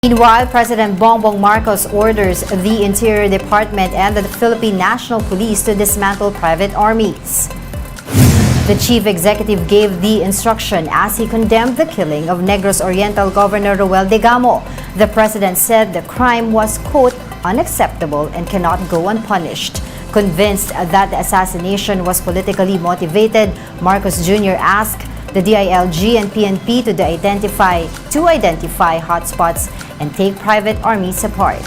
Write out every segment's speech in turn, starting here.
Meanwhile, President Bongbong Marcos orders the Interior Department and the Philippine National Police to dismantle private armies. The chief executive gave the instruction as he condemned the killing of Negros Oriental Governor Roel Degamo. The president said the crime was, quote, unacceptable and cannot go unpunished. Convinced that the assassination was politically motivated, Marcos Jr. asked the DILG and PNP to identify hotspots and take private armies apart.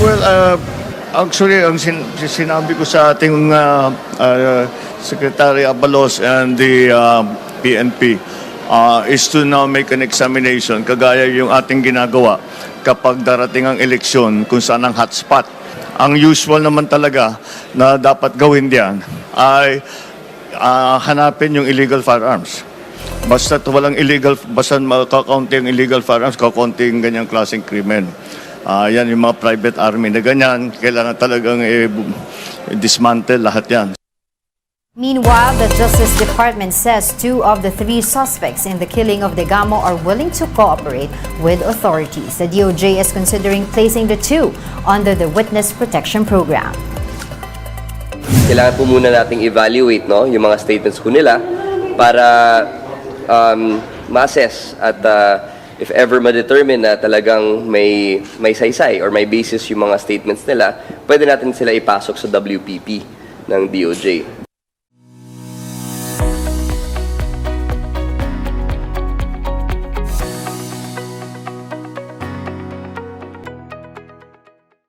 Well, actually, ang sinabi ko sa ating Secretary Abalos and the PNP is to now make an examination, kagaya yung ating ginagawa kapag darating ang eleksyon kung saan ang hotspot. Ang usual naman talaga na dapat gawin diyan ay hanapin yung illegal firearms. Basta walang illegal, basta makakaunti ang illegal firearms, kakaunti yung ganyang klaseng krimen. Yan yung mga private army na ganyan, kailangan talagang dismantle lahat yan. Meanwhile, the Justice Department says 2 of the 3 suspects in the killing of Degamo are willing to cooperate with authorities. The DOJ is considering placing the 2 under the Witness Protection Program. Kailangan po muna nating evaluate yung mga statements ko nila para ma-assess at if ever ma-determine na talagang may saysay or may basis yung mga statements nila, pwede natin sila ipasok sa WPP ng DOJ.